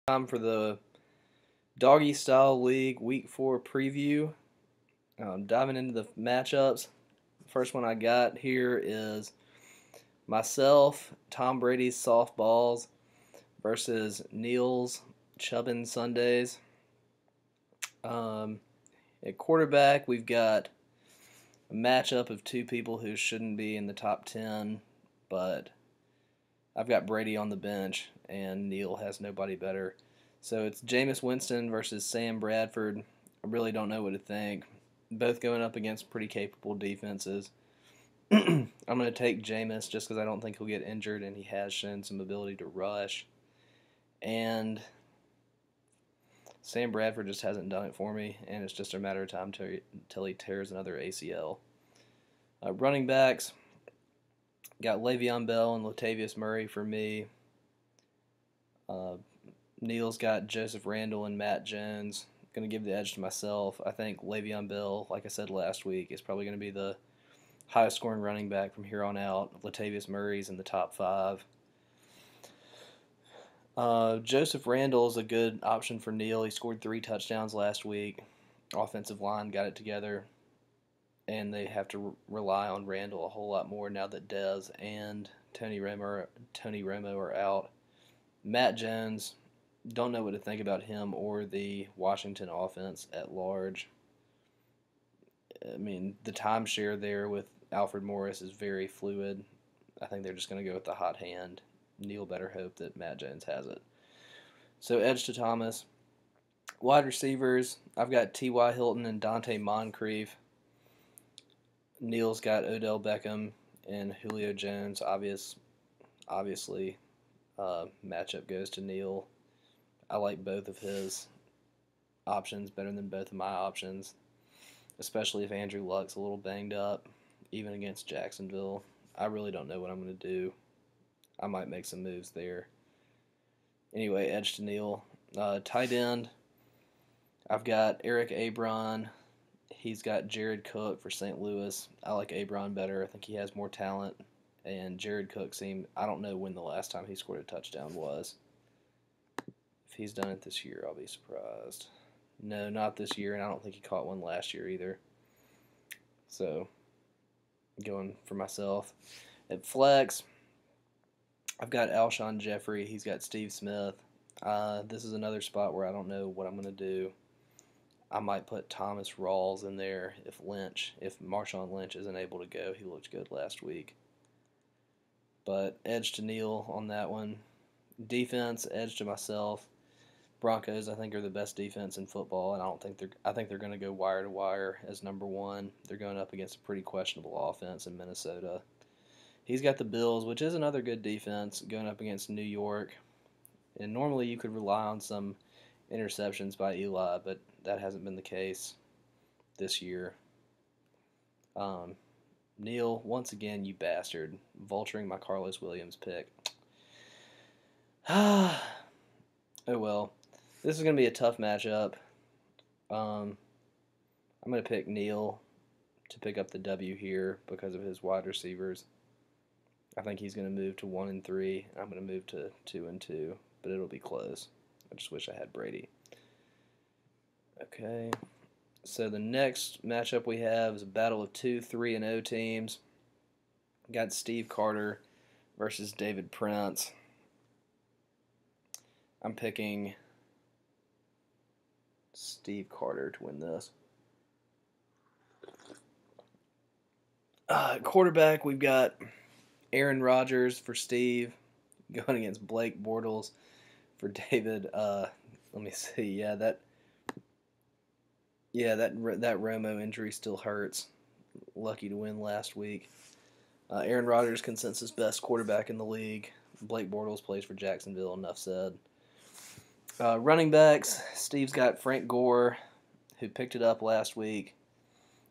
Time for the Dawgy Style League Week 4 preview. Diving into the matchups. First one I got here is myself, Tom Brady's softballs versus Neil's Chubbin Sundays. At quarterback, we've got a matchup of two people who shouldn't be in the top 10, but I've got Brady on the bench, and Neil has nobody better. So it's Jameis Winston versus Sam Bradford. I really don't know what to think. Both going up against pretty capable defenses. I'm going to take Jameis just because I don't think he'll get injured, and he has shown some ability to rush. And Sam Bradford just hasn't done it for me, and it's just a matter of time until he tears another ACL. Running backs, got Le'Veon Bell and Latavius Murray for me. Neil's got Joseph Randle and Matt Jones. Going to give the edge to myself. I think Le'Veon Bell, like I said last week, is probably going to be the highest scoring running back from here on out. Latavius Murray's in the top 5. Joseph Randle is a good option for Neil. He scored 3 touchdowns last week. Offensive line got it together, and they have to rely on Randle a whole lot more now that Dez and Tony Romo are out. Matt Jones, don't know what to think about him or the Washington offense at large. I mean, the timeshare there with Alfred Morris is very fluid. I think they're just going to go with the hot hand. Neil better hope that Matt Jones has it. So edge to Thomas. Wide receivers, I've got T.Y. Hilton and Dante Moncrief. Neil's got Odell Beckham and Julio Jones. Obviously, matchup goes to Neil. I like both of his options better than both of my options, especially if Andrew Luck's a little banged up, even against Jacksonville. I really don't know what I'm going to do. I might make some moves there. Anyway, edge to Neil. Tight end, I've got Eric Ebron. He's got Jared Cook for St. Louis. I like Ebron better. I think he has more talent. And Jared Cook I don't know when the last time he scored a touchdown was. If he's done it this year, I'll be surprised. No, not this year, and I don't think he caught one last year either. So, going for myself. At flex, I've got Alshon Jeffrey. He's got Steve Smith. This is another spot where I don't know what I'm going to do. I might put Thomas Rawls in there if Marshawn Lynch isn't able to go. He looked good last week. But edge to Neil on that one. Defense, edge to myself. Broncos, I think, are the best defense in football, and I think they're going to go wire to wire as number 1. They're going up against a pretty questionable offense in Minnesota. He's got the Bills, which is another good defense, going up against New York. And normally you could rely on some interceptions by Eli, but that hasn't been the case this year. Neil, once again, you bastard, vulturing my Carlos Williams pick. Oh well. This is going to be a tough matchup. I'm going to pick Neil to pick up the W here because of his wide receivers. I think he's going to move to 1-3, and I'm going to move to 2-2, but it'll be close. I just wish I had Brady. Okay, so the next matchup we have is a battle of 2 3-0 teams. Got Steve Carter versus David Printz. I'm picking Steve Carter to win this. Quarterback, we've got Aaron Rodgers for Steve, going against Blake Bortles for David. Let me see. That Romo injury still hurts. Lucky to win last week. Aaron Rodgers, consensus best quarterback in the league. Blake Bortles plays for Jacksonville. Enough said. Running backs, Steve's got Frank Gore, who picked it up last week.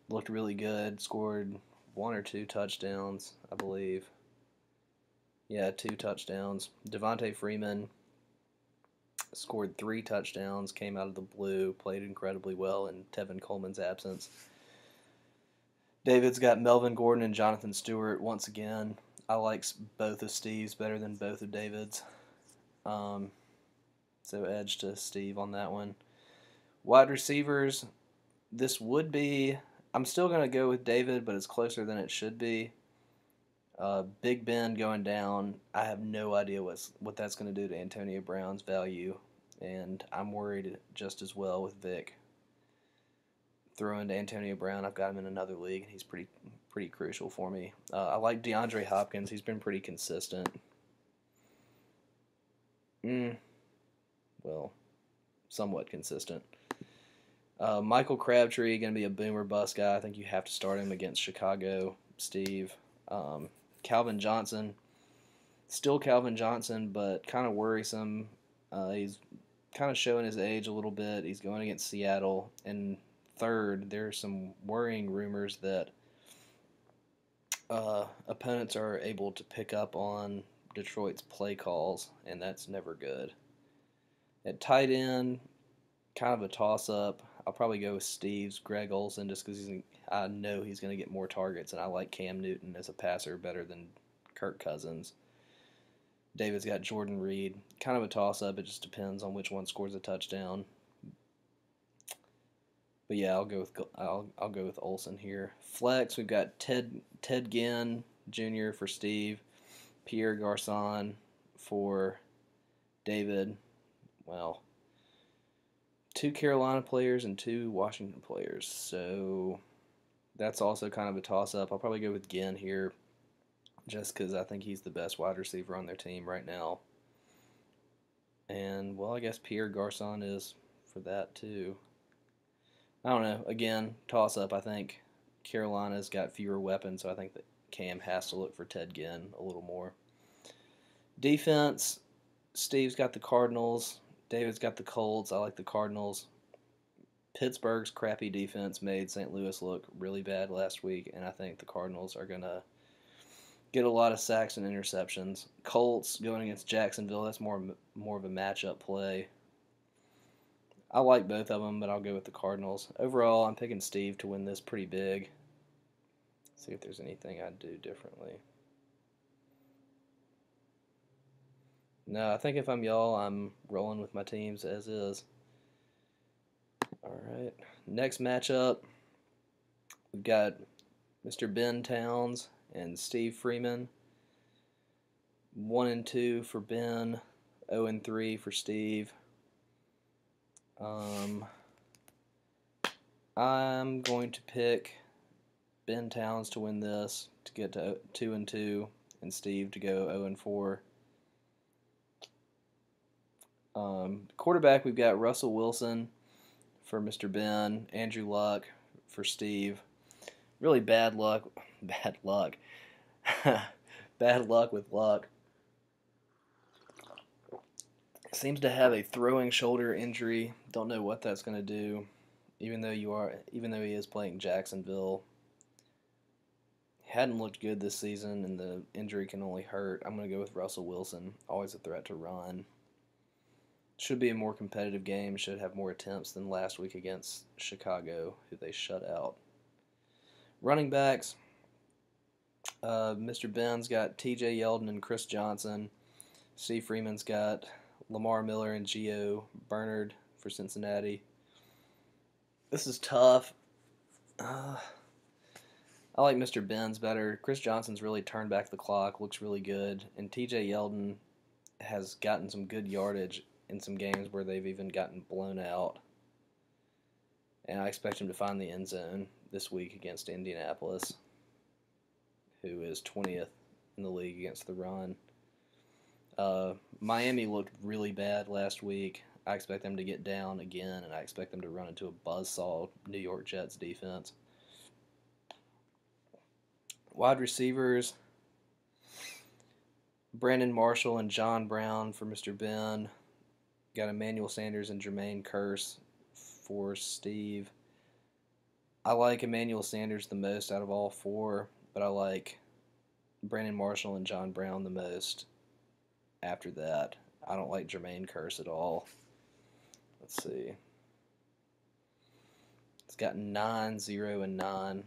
Looked really good. Scored 1 or 2 touchdowns, I believe. Yeah, 2 touchdowns. Devontae Freeman scored 3 touchdowns, came out of the blue, played incredibly well in Tevin Coleman's absence. David's got Melvin Gordon and Jonathan Stewart once again. I like both of Steve's better than both of David's. So So edge to Steve on that one. Wide receivers, this would be. I'm still going to go with David, but it's closer than it should be. Big Ben going down. I have no idea what that's going to do to Antonio Brown's value, and I'm worried just as well with Vic. Throwing to Antonio Brown, I've got him in another league, and he's pretty crucial for me. I like DeAndre Hopkins. He's been pretty consistent. Well, somewhat consistent. Michael Crabtree, going to be a boomer bust guy. I think you have to start him against Chicago, Steve. Calvin Johnson, still Calvin Johnson, but kind of worrisome. He's kind of showing his age a little bit. He's going against Seattle. And third, there's some worrying rumors that opponents are able to pick up on Detroit's play calls, and that's never good. At tight end, kind of a toss-up. I'll probably go with Steve's Greg Olsen just because I know he's going to get more targets, and I like Cam Newton as a passer better than Kirk Cousins. David's got Jordan Reed. Kind of a toss-up. It just depends on which one scores a touchdown. But yeah, I'll go with Olsen here. Flex, we've got Ted Ginn Jr. for Steve, Pierre Garçon for David. Well, 2 Carolina players and 2 Washington players. So that's also kind of a toss-up. I'll probably go with Ginn here just because I think he's the best wide receiver on their team right now. And, well, I guess Pierre Garçon is for that too. I don't know. Again, toss-up. I think Carolina's got fewer weapons, so I think that Cam has to look for Ted Ginn a little more. Defense, Steve's got the Cardinals. David's got the Colts. I like the Cardinals. Pittsburgh's crappy defense made St. Louis look really bad last week, and I think the Cardinals are going to get a lot of sacks and interceptions. Colts going against Jacksonville, that's more of a matchup play. I like both of them, but I'll go with the Cardinals. Overall, I'm picking Steve to win this pretty big. See if there's anything I'd do differently. No, I think if I'm y'all, I'm rolling with my teams as is. Alright, next matchup, we've got Mr. Ben Towns and Steve Freeman. 1-2 for Ben, 0-3 for Steve. I'm going to pick Ben Towns to win this, to get to 2-2, and Steve to go 0-4. Quarterback, we've got Russell Wilson for Mr. Ben, Andrew Luck for Steve. Really bad luck. Bad luck. Bad luck with Luck. Seems to have a throwing shoulder injury. Don't know what that's going to do. Even though he is playing Jacksonville. Hadn't looked good this season, and the injury can only hurt. I'm going to go with Russell Wilson. Always a threat to run. Should be a more competitive game. Should have more attempts than last week against Chicago, who they shut out. Running backs. Mr. Ben's got T.J. Yeldon and Chris Johnson. Steve Freeman's got Lamar Miller and Gio Bernard for Cincinnati. This is tough. I like Mr. Ben's better. Chris Johnson's really turned back the clock, looks really good. And T.J. Yeldon has gotten some good yardage in some games where they've even gotten blown out. And I expect him to find the end zone this week against Indianapolis, who is 20th in the league against the run. Miami looked really bad last week. I expect them to get down again, and I expect them to run into a buzzsaw New York Jets defense. Wide receivers, Brandon Marshall and John Brown for Mr. Ben. Got Emmanuel Sanders and Jermaine Kearse for Steve. I like Emmanuel Sanders the most out of all 4, but I like Brandon Marshall and John Brown the most after that. I don't like Jermaine Kearse at all. Let's see. It's got 9, 0, and 9.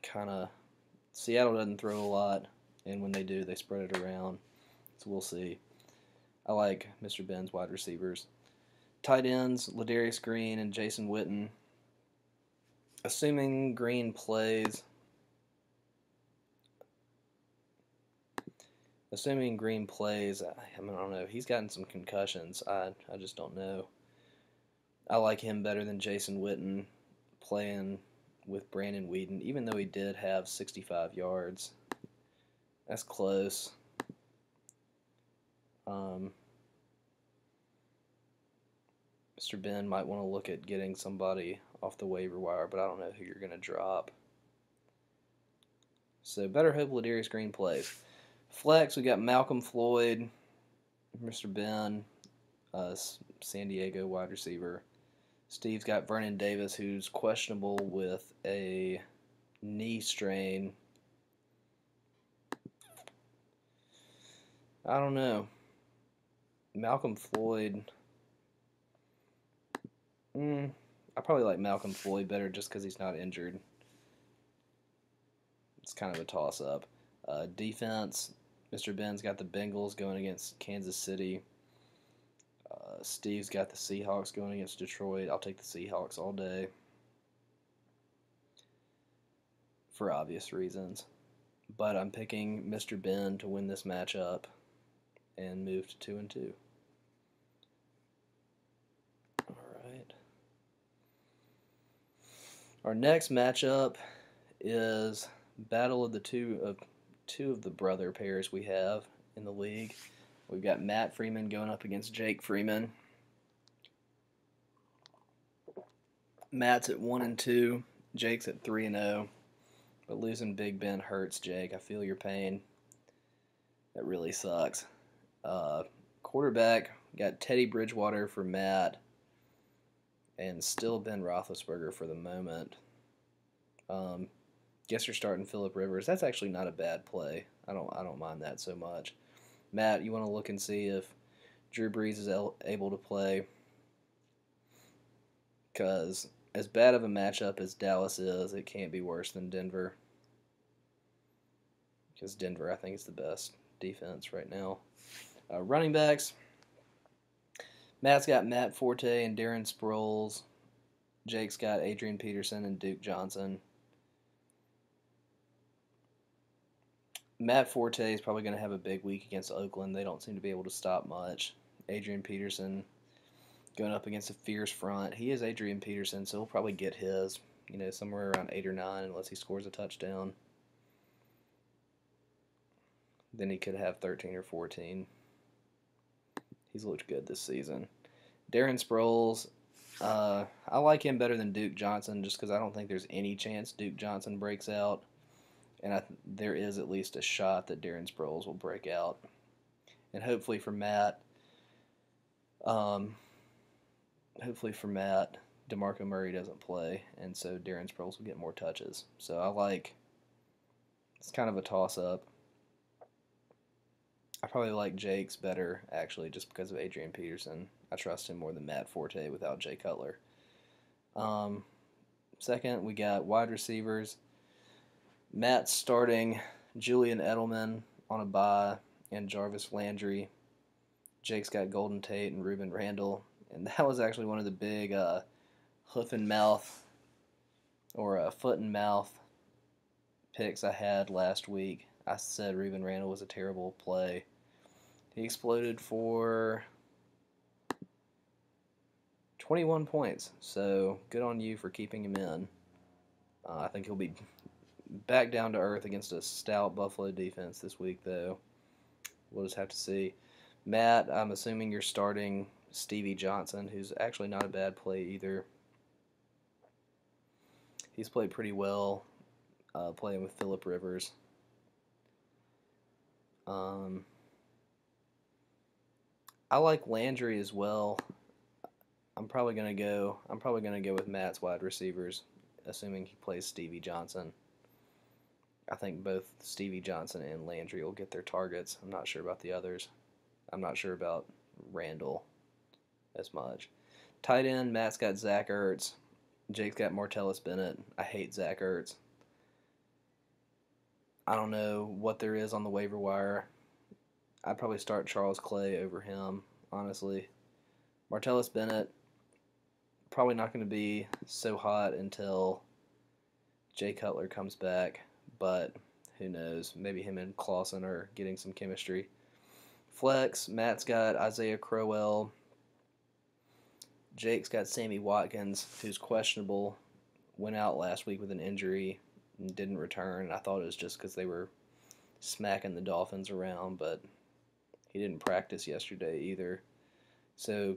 Kind of. Seattle doesn't throw a lot, and when they do, they spread it around. So we'll see. I like Mr. Ben's wide receivers. Tight ends, Ladarius Green and Jason Witten. Assuming Green plays, I mean, I don't know. He's gotten some concussions. I just don't know. I like him better than Jason Witten playing with Brandon Whedon, even though he did have 65 yards. That's close. Mr. Ben might want to look at getting somebody off the waiver wire, but I don't know who you're going to drop. So better hope Ladarius Green plays. Flex, we got Malcolm Floyd, Mr. Ben, San Diego wide receiver. Steve's got Vernon Davis, who's questionable with a knee strain. I don't know. Malcolm Floyd. I probably like Malcolm Floyd better just because he's not injured. It's kind of a toss-up. Defense, Mr. Ben's got the Bengals going against Kansas City. Steve's got the Seahawks going against Detroit. I'll take the Seahawks all day for obvious reasons. But I'm picking Mr. Ben to win this matchup and move to 2-2. All right. Our next matchup is battle of two of the brother pairs we have in the league. We've got Matt Freeman going up against Jake Freeman. Matt's at 1-2. Jake's at 3-0. But losing Big Ben hurts, Jake. I feel your pain. That really sucks. Quarterback, got Teddy Bridgewater for Matt, and still Ben Roethlisberger for the moment. Guess you're starting Phillip Rivers. That's actually not a bad play. I don't mind that so much. Matt, you want to look and see if Drew Brees is able to play, because as bad of a matchup as Dallas is, it can't be worse than Denver. Because Denver, I think, is the best defense right now. Running backs, Matt's got Matt Forte and Darren Sproles. Jake's got Adrian Peterson and Duke Johnson. Matt Forte is probably going to have a big week against Oakland. They don't seem to be able to stop much. Adrian Peterson going up against a fierce front. He is Adrian Peterson, so he'll probably get his, somewhere around 8 or 9 unless he scores a touchdown. Then he could have 13 or 14. He's looked good this season. Darren Sproles, I like him better than Duke Johnson just because I don't think there's any chance Duke Johnson breaks out. And there is at least a shot that Darren Sproles will break out. And hopefully for Matt, DeMarco Murray doesn't play, and so Darren Sproles will get more touches. So it's kind of a toss-up. I probably like Jake's better, actually, just because of Adrian Peterson. I trust him more than Matt Forte without Jay Cutler. Second, we got wide receivers. Matt's starting Julian Edelman on a bye and Jarvis Landry. Jake's got Golden Tate and Reuben Randall. And that was actually one of the big hoof and mouth or foot and mouth picks I had last week. I said Reuben Randall was a terrible play. He exploded for 21 points. So good on you for keeping him in. I think he'll be back down to earth against a stout Buffalo defense this week, though. We'll just have to see. Matt, I'm assuming you're starting Stevie Johnson, who's actually not a bad play either. He's played pretty well playing with Phillip Rivers. I like Landry as well. I'm probably gonna go with Matt's wide receivers, assuming he plays Stevie Johnson. I think both Stevie Johnson and Landry will get their targets. I'm not sure about the others. I'm not sure about Randall as much. Tight end, Matt's got Zach Ertz. Jake's got Martellus Bennett. I hate Zach Ertz. I don't know what there is on the waiver wire. I'd probably start Charles Clay over him, honestly. Martellus Bennett, probably not going to be so hot until Jay Cutler comes back, but who knows? Maybe him and Clausen are getting some chemistry. Flex, Matt's got Isaiah Crowell. Jake's got Sammy Watkins, who's questionable. Went out last week with an injury and didn't return. I thought it was just because they were smacking the Dolphins around, but he didn't practice yesterday either. So,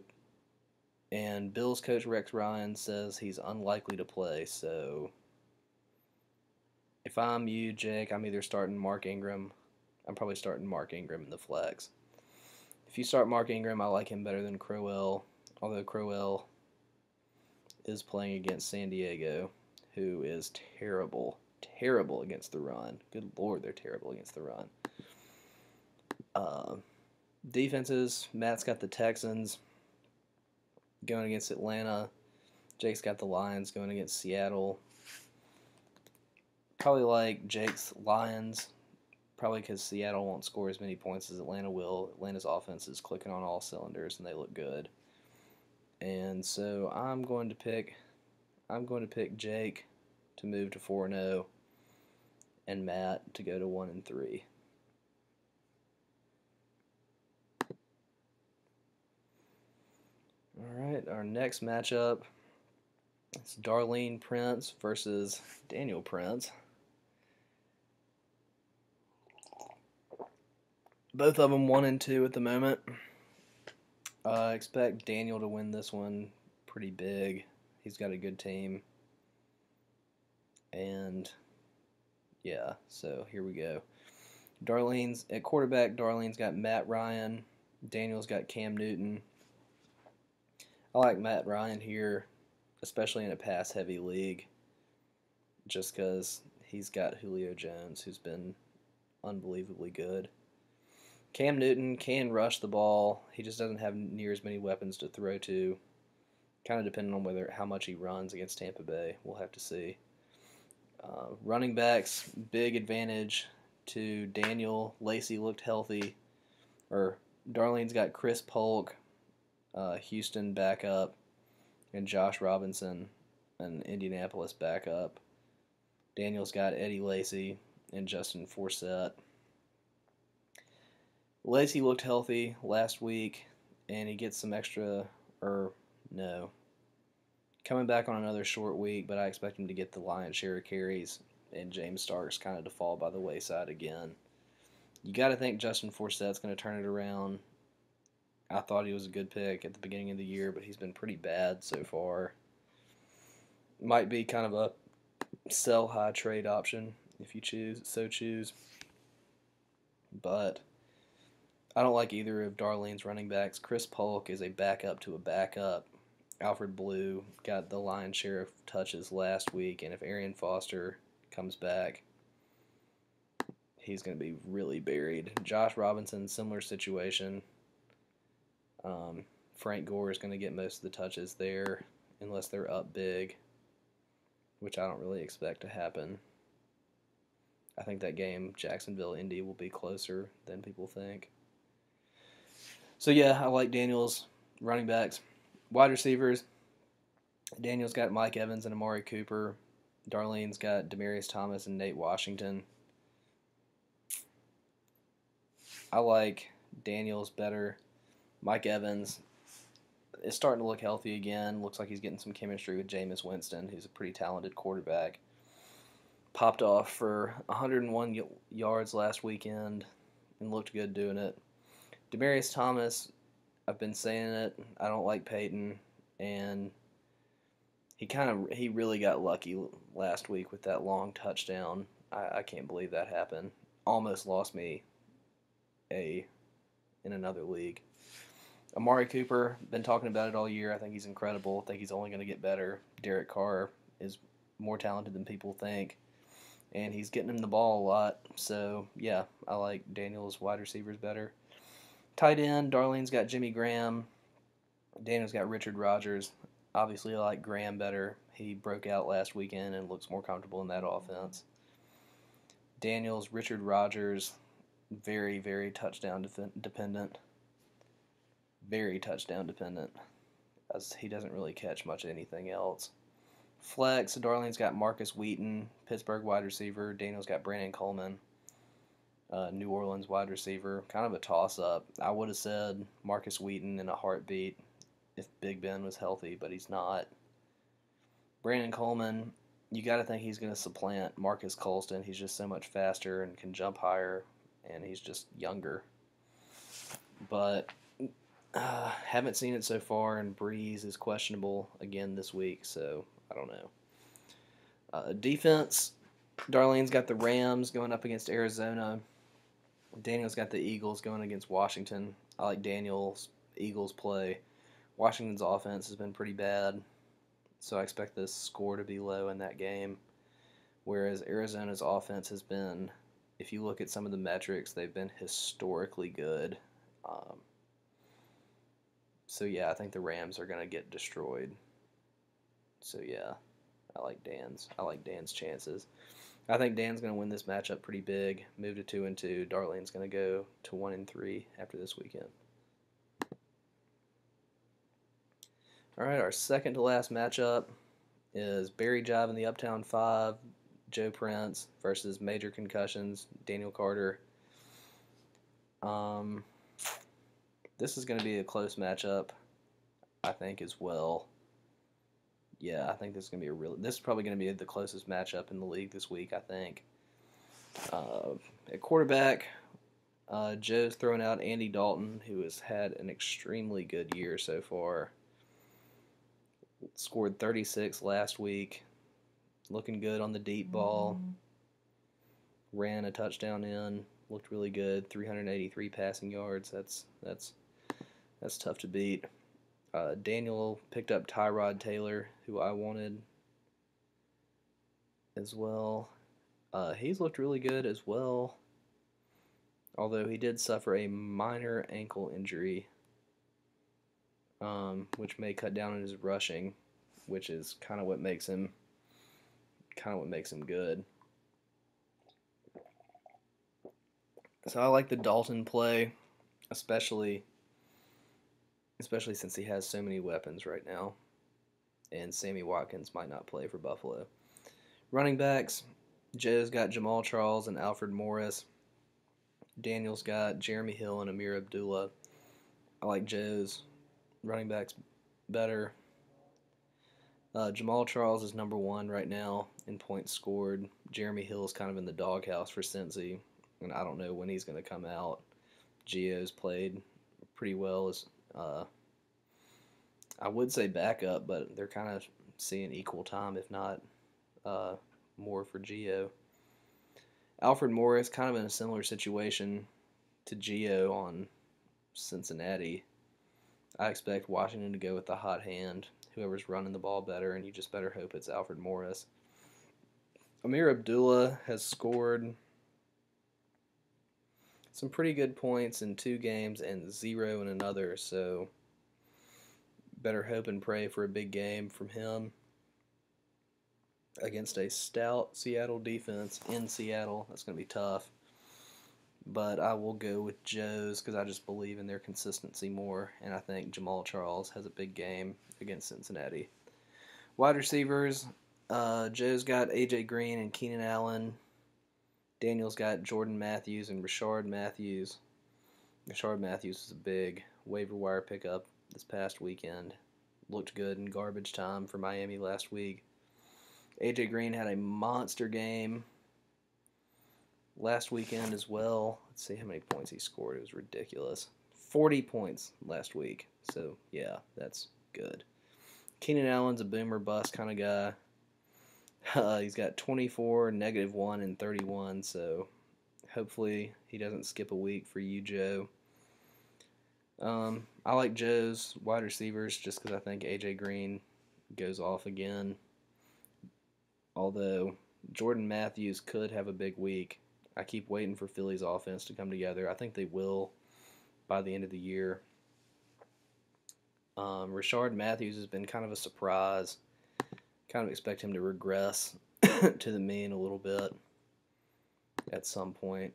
and Bills coach Rex Ryan says he's unlikely to play. So, if I'm you, Jake, I'm either starting Mark Ingram. I'm probably starting Mark Ingram in the flex. If you start Mark Ingram, I like him better than Crowell, although Crowell is playing against San Diego, who is terrible against the run. Good Lord, they're terrible against the run. Defenses, Matt's got the Texans going against Atlanta. Jake's got the Lions going against Seattle. Probably like Jake's Lions, probably because Seattle won't score as many points as Atlanta will. Atlanta's offense is clicking on all cylinders, and they look good. And so I'm going to pick Jake to move to 4-0 and Matt to go to 1-3. All right, our next matchup is Darlene Printz versus Daniel Printz. Both of them 1-2 at the moment. I expect Daniel to win this one pretty big. He's got a good team. And yeah, so here we go. Darlene's at quarterback. Darlene's got Matt Ryan. Daniel's got Cam Newton. I like Matt Ryan here, especially in a pass-heavy league, just because he's got Julio Jones, who's been unbelievably good. Cam Newton can rush the ball. He just doesn't have near as many weapons to throw to. Kind of depending on how much he runs against Tampa Bay. We'll have to see. Running backs, big advantage to Daniel. Lacey looked healthy. Darlene's got Chris Polk, Houston backup, and Josh Robinson, an Indianapolis backup. Daniel's got Eddie Lacy and Justin Forsett. Lacey looked healthy last week, and he gets some coming back on another short week, but I expect him to get the lion's share of carries, and James Starks kind of to fall by the wayside again. You got to think Justin Forsett's going to turn it around. I thought he was a good pick at the beginning of the year, but he's been pretty bad so far. Might be kind of a sell high trade option if you choose. But I don't like either of Darlene's running backs. Chris Polk is a backup to a backup. Alfred Blue got the lion's share of touches last week, and if Arian Foster comes back, he's going to be really buried. Josh Robinson, similar situation. Frank Gore is going to get most of the touches there, unless they're up big, which I don't really expect to happen. I think that game, Jacksonville-Indy, will be closer than people think. So yeah, I like Daniel's running backs. Wide receivers, Daniel's got Mike Evans and Amari Cooper. Darlene's got Demaryius Thomas and Nate Washington. I like Daniel's better. Mike Evans is starting to look healthy again. Looks like he's getting some chemistry with Jameis Winston, who's a pretty talented quarterback. Popped off for 101 yards last weekend and looked good doing it. Demaryius Thomas, I've been saying it. I don't like Peyton, and he really got lucky last week with that long touchdown. I can't believe that happened. Almost lost me in another league. Amari Cooper, been talking about it all year. I think he's incredible. I think he's only going to get better. Derek Carr is more talented than people think, and he's getting him the ball a lot. So, yeah, I like Daniel's wide receivers better. Tight end, Darlene's got Jimmy Graham. Daniel's got Richard Rodgers. Obviously, I like Graham better. He broke out last weekend and looks more comfortable in that offense. Daniel's Richard Rodgers, very, very touchdown dependent. Very touchdown dependent. as he doesn't really catch much of anything else. Flex, Darlene's got Marcus Wheaton, Pittsburgh wide receiver. Daniel's got Brandon Coleman, New Orleans wide receiver. Kind of a toss-up. I would have said Marcus Wheaton in a heartbeat if Big Ben was healthy, but he's not. Brandon Coleman, you got to think he's going to supplant Marcus Colston. He's just so much faster and can jump higher, and he's just younger. But haven't seen it so far, and Breeze is questionable again this week, so I don't know. Defense, Darlene's got the Rams going up against Arizona. Daniel's got the Eagles going against Washington. I like Daniel's Eagles play. Washington's offense has been pretty bad, so I expect the score to be low in that game. Whereas Arizona's offense has been, if you look at some of the metrics, they've been historically good. So yeah, I think the Rams are going to get destroyed. So yeah, I like Dan's chances. I think Dan's going to win this matchup pretty big, move to 2-2. Darlene's going to go to 1-3 after this weekend. All right, our second to last matchup is Barry Jive in the Uptown 5, Joe Printz versus Major Concussions, Daniel Carter. This is going to be a close matchup, I think, as well. Yeah, I think this is going to be this is probably going to be the closest matchup in the league this week, I think. At quarterback, Joe's throwing out Andy Dalton, who has had an extremely good year so far. Scored 36 last week. Looking good on the deep ball. Ran a touchdown in. Looked really good. 383 passing yards. That's tough to beat. Daniel picked up Tyrod Taylor, who I wanted as well. He's looked really good as well, although he did suffer a minor ankle injury, which may cut down on his rushing, which is kind of what makes him good. So I like the Dalton play, especially since he has so many weapons right now, and Sammy Watkins might not play for Buffalo. Running backs, Joe's got Jamal Charles and Alfred Morris. Daniel's got Jeremy Hill and Amir Abdullah. I like Joe's running backs better. Jamal Charles is number one right now in points scored. Jeremy Hill is kind of in the doghouse for Cincy, and I don't know when he's going to come out. Gio's played pretty well as I would say backup, but they're kind of seeing equal time, if not more for Gio. Alfred Morris kind of in a similar situation to Gio on Cincinnati. I expect Washington to go with the hot hand, whoever's running the ball better, and you just better hope it's Alfred Morris. Amir Abdullah has scored some pretty good points in 2 games and 0 in another, so better hope and pray for a big game from him against a stout Seattle defense in Seattle. That's going to be tough. But I will go with Joe's because I just believe in their consistency more, and I think Jamal Charles has a big game against Cincinnati. Wide receivers, Joe's got A.J. Green and Keenan Allen. Daniel's got Jordan Matthews and Rashard Matthews. Rashard Matthews is a big waiver wire pickup this past weekend. Looked good in garbage time for Miami last week. A.J. Green had a monster game last weekend as well. Let's see how many points he scored. It was ridiculous. 40 points last week. So, yeah, that's good. Keenan Allen's a boomer bust kind of guy. He's got 24, -1, and 31, so hopefully he doesn't skip a week for you, Joe. I like Joe's wide receivers just because I think A.J. Green goes off again. Although Jordan Matthews could have a big week. I keep waiting for Philly's offense to come together. I think they will by the end of the year. Rashard Matthews has been kind of a surprise. Kind of expect him to regress to the mean a little bit at some point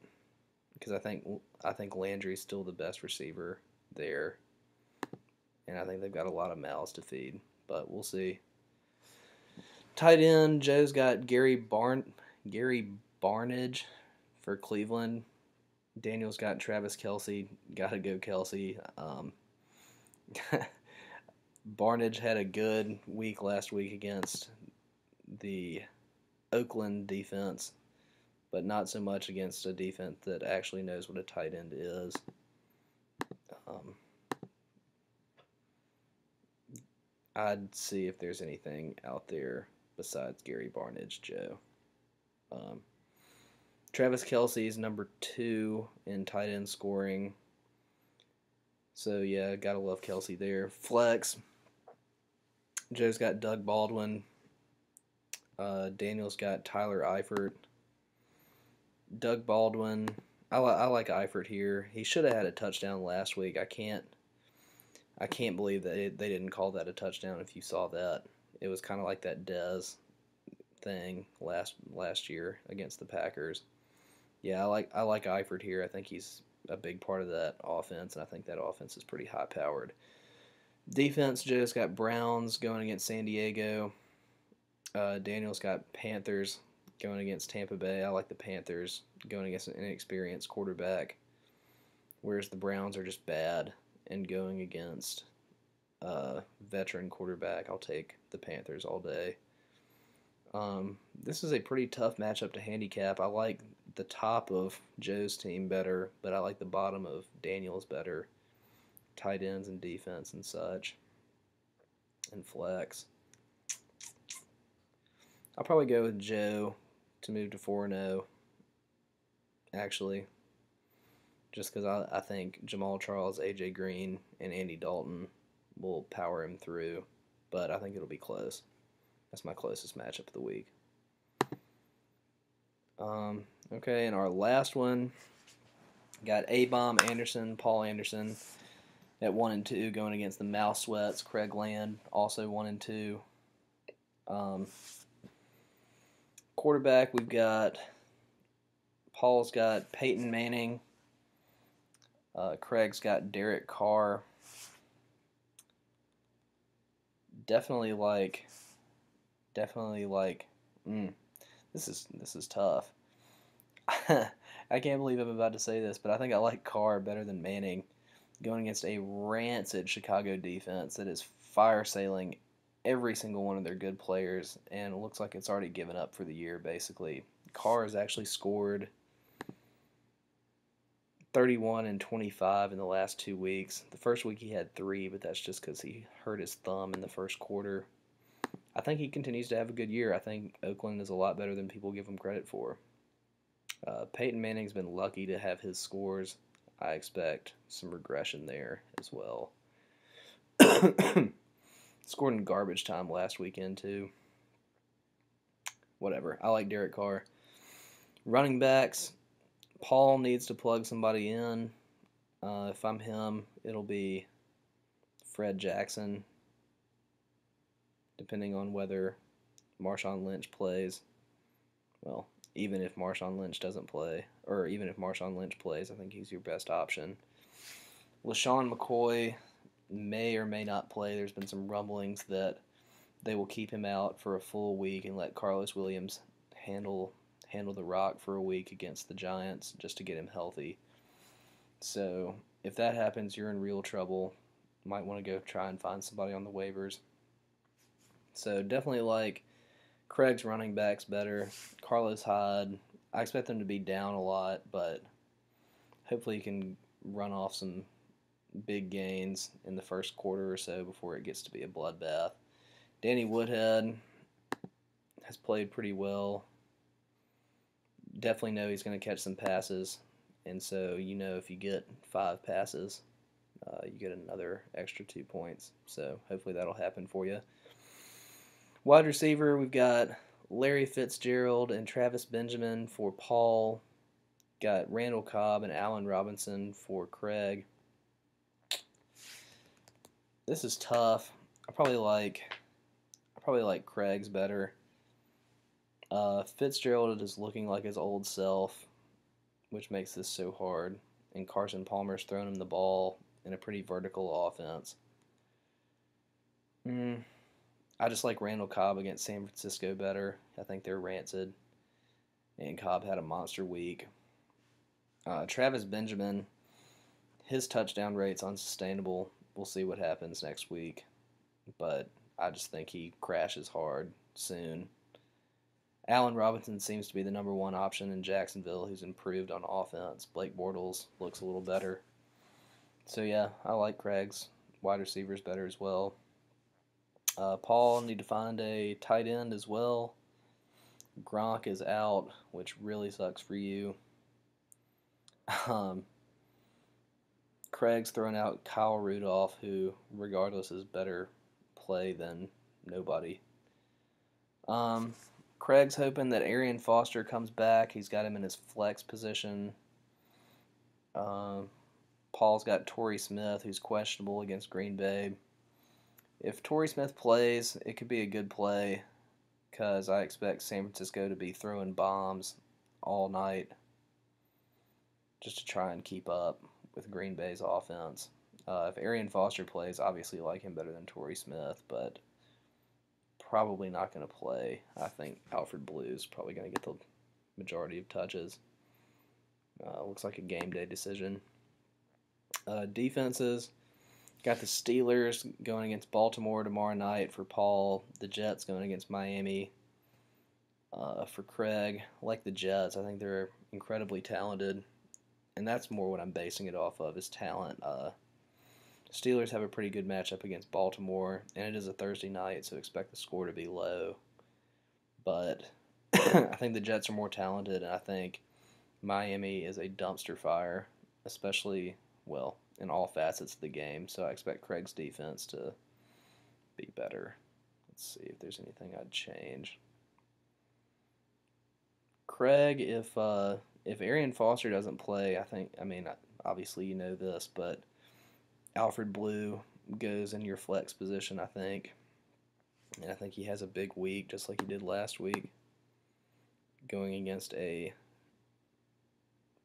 because I think Landry's still the best receiver there. and I think they've got a lot of mouths to feed, but we'll see. Tight end, Joe's got Gary Barnidge for Cleveland. Daniel's got Travis Kelce. Gotta go Kelce. Barnidge had a good week last week against the Oakland defense, but not so much against a defense that actually knows what a tight end is. I'd see if there's anything out there besides Gary Barnidge, Joe. Travis Kelce is number 2 in tight end scoring. So, yeah, gotta love Kelce there. Flex. Joe's got Doug Baldwin. Daniel's got Tyler Eifert. Doug Baldwin. I like Eifert here. He should have had a touchdown last week. I can't believe that they didn't call that a touchdown. If you saw that, it was kind of like that Dez thing last year against the Packers. Yeah, I like Eifert here. I think he's a big part of that offense, and I think that offense is pretty high powered. Defense, Joe's got Browns going against San Diego. Daniel's got Panthers going against Tampa Bay. I like the Panthers going against an inexperienced quarterback, whereas the Browns are just bad. And going against a veteran quarterback, I'll take the Panthers all day. This is a pretty tough matchup to handicap. I like the top of Joe's team better, but I like the bottom of Daniel's better. Tight ends and defense and such. And flex. I'll probably go with Joe to move to 4-0, actually. Just because I think Jamal Charles, A.J. Green, and Andy Dalton will power him through. But I think it'll be close. That's my closest matchup of the week. Okay, and our last one, got A-Bomb Anderson, Paul Anderson at 1-2 going against the Mouse Sweats, Craig Land, also 1-2. Quarterback, we've got, Paul's got Peyton Manning. Craig's got Derek Carr. Definitely like. This is tough. I can't believe I'm about to say this, but I think I like Carr better than Manning, going against a rancid Chicago defense that is fire sailing every single one of their good players, and it looks like it's already given up for the year, basically. Carr has actually scored 31 and 25 in the last 2 weeks. The first week he had 3, but that's just because he hurt his thumb in the first quarter. I think he continues to have a good year. I think Oakland is a lot better than people give him credit for. Peyton Manning's been lucky to have his scores. I expect some regression there as well. Scored in garbage time last weekend, too. Whatever. I like Derek Carr. Running backs, Paul needs to plug somebody in. If I'm him, it'll be Fred Jackson, depending on whether Marshawn Lynch plays. Well, even if Marshawn Lynch doesn't play, or even if Marshawn Lynch plays, I think he's your best option. LaShawn McCoy may or may not play. There's been some rumblings that they will keep him out for a full week and let Carlos Williams handle the rock for a week against the Giants just to get him healthy. So if that happens, you're in real trouble. Might want to go try and find somebody on the waivers. So definitely like Craig's running backs better. Carlos Hyde, I expect them to be down a lot, but hopefully he can run off some big gains in the first quarter or so before it gets to be a bloodbath. Danny Woodhead has played pretty well. Definitely know he's going to catch some passes, and so if you get 5 passes, you get another extra 2 points. So hopefully that'll happen for you. Wide receiver, we've got Larry Fitzgerald and Travis Benjamin for Paul. Got Randall Cobb and Allen Robinson for Craig. This is tough. I probably like Craig's better. Fitzgerald is looking like his old self, which makes this so hard. And Carson Palmer's throwing him the ball in a pretty vertical offense. Mm, I just like Randall Cobb against San Francisco better. I think they're rancid, and Cobb had a monster week. Travis Benjamin, his touchdown rate's unsustainable. We'll see what happens next week, but I just think he crashes hard soon. Allen Robinson seems to be the number one option in Jacksonville, who's improved on offense. Blake Bortles looks a little better. So yeah, I like Craig's wide receivers better as well. Paul need to find a tight end as well. Gronk is out, which really sucks for you. Um, Craig's thrown out Kyle Rudolph, who, regardless, is better play than nobody. Um, Craig's hoping that Arian Foster comes back. He's got him in his flex position. Paul's got Torrey Smith, who's questionable against Green Bay. If Torrey Smith plays, it could be a good play because I expect San Francisco to be throwing bombs all night just to try and keep up with Green Bay's offense. If Arian Foster plays, obviously like him better than Torrey Smith, but probably not going to play. I think Alfred Blue's probably going to get the majority of touches. Looks like a game day decision. Defenses, got the Steelers going against Baltimore tomorrow night for Paul. The Jets going against Miami for Craig. I like the Jets. I think they're incredibly talented, and that's more what I'm basing it off of is talent. Steelers have a pretty good matchup against Baltimore, and it is a Thursday night, so expect the score to be low. But I think the Jets are more talented, and I think Miami is a dumpster fire, especially, well, in all facets of the game. So I expect Craig's defense to be better. Let's see if there's anything I'd change. Craig, if Arian Foster doesn't play, I mean, obviously you know this, but Alfred Blue goes in your flex position, I think. And I think he has a big week, just like he did last week, going against a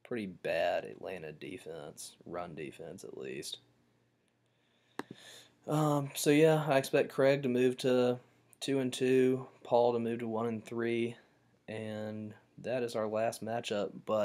pretty bad Atlanta defense, run defense at least. So yeah, I expect Craig to move to 2-2, Paul to move to 1-3, and that is our last matchup. But